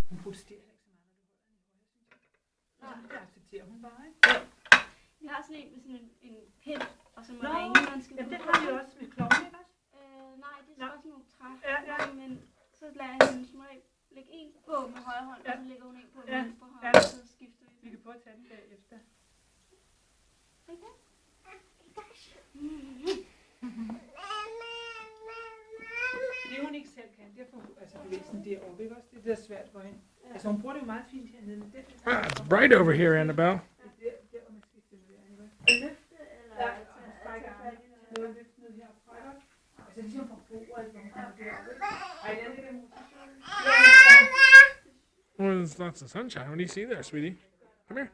Hun protesterer ikke så meget, når du holder den i højre, synes jeg. Det accepterer hun bare, ikke? Vi har sådan en med sådan en pind, og så må Nå, der ingen, man skal det har vi også med klovne, ikke også? Nej, det er også nogle træ. Ja. Men så lader jeg hende som regel lægge en på med højre hånd, og så lægger hun en på med venstre hånd, og så skifter vi. Vi kan prøve at tage den bagefter. Okay. Det hun ikke selv kan, det er for altså bevægelsen deroppe, ikke også? Det er svært for hende. Altså hun bruger det jo meget fint hernede, men det It's bright over here, Annabelle. det er der, hvor man skal stimulere, ikke også? Løfte, eller hun strækker armene ned og løfte ned herfra, ikke også? Altså ligesom fra bordet, hvor hun kommer deroppe, ikke? Ej, den ligger motorcykel. Well, there's lots of sunshine. What do you see there, sweetie? Come here.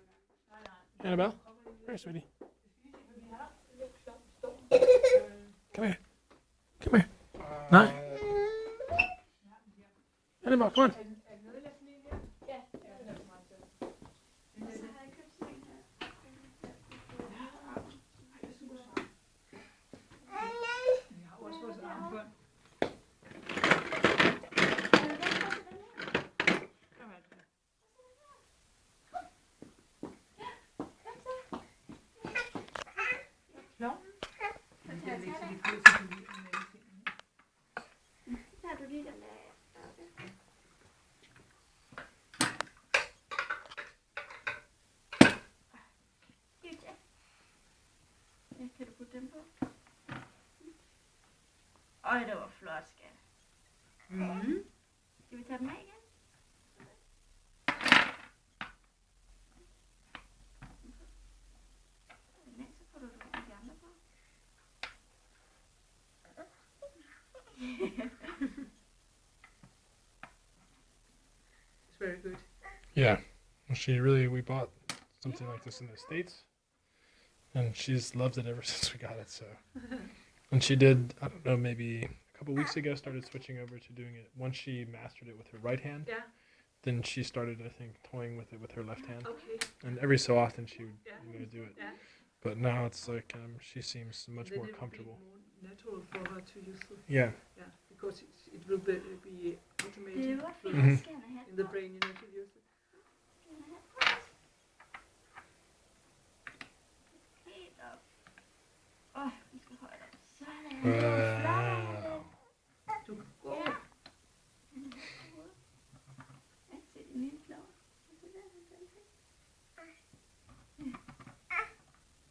Annabelle. Come here, sweetie. Come here. Come here. No. Annabelle, come on. Tager du lige den der? Ja, kan du putte dem på? Øj, det var flot, skat. Skal vi tage dem af igen? Så får du de andre på. It's very good. Yeah. We bought something like this in the States. And she's loved it ever since we got it, so. And she did, I don't know, maybe a couple weeks ago, started switching over to doing it. Once she mastered it with her right hand, Yeah. then she started, I think, toying with it with her left hand. Okay. And every so often she would do it. Yeah. But now it's like she seems much Then more it will comfortable. be more natural for her to use it. Yeah. Yeah, because it will be automated Det var fint, Mhm. skal have in the brain, you know, to use it. Helt op. Vi skal højt op. Sådan. Wow. Du kan gå. Ja. Se din lille flår.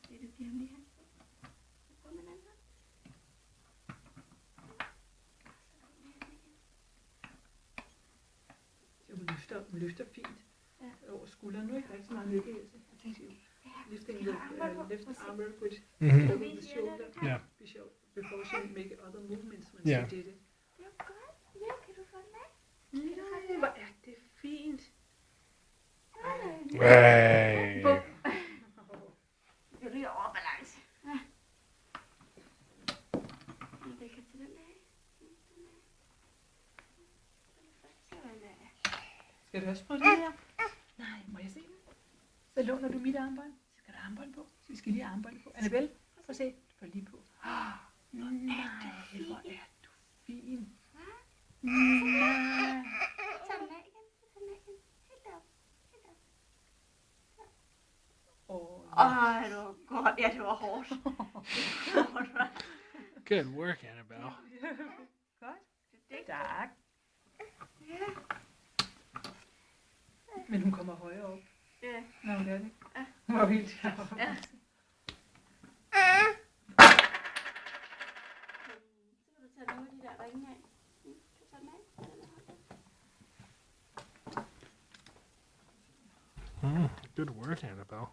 Det du giver ham lige hans på. På med den anden hånd. Så hun løfter fint over skulderen. Nu er ikke rigtig meget nytteelse. Jeg tænkte jo, lifting the left arm very good Mhm. over the shoulder. Yeah. Before she make other movements when Yeah. she did it. Det var godt. Ja, kan du få den af? Nej, hvor er det fint. Hey. Bum. Det er lige overbalance. Ja. Det kan til den af. Sådan der. Skal du også prøve det her? Nej, må jeg se den? Så låner du mit armbånd. Så skal der armbånd på. Så vi skal lige have armbånd på. Annabelle, prøv at se. Du får lige på. Nej, hvor er du fin. Nej. Tag den af igen. Tag den af igen. Helt op. Helt op. Ej, det var godt. Ja, det var hårdt. Good work, Annabelle. Godt. Det Tak. Ja. Men hun kommer højere op. Ja. Nå, hun gør det. Ja. Hun var helt heroppe. Ja. Så kan du tage nogle af de der ringe af. Du tager dem af. Good work, Annabelle.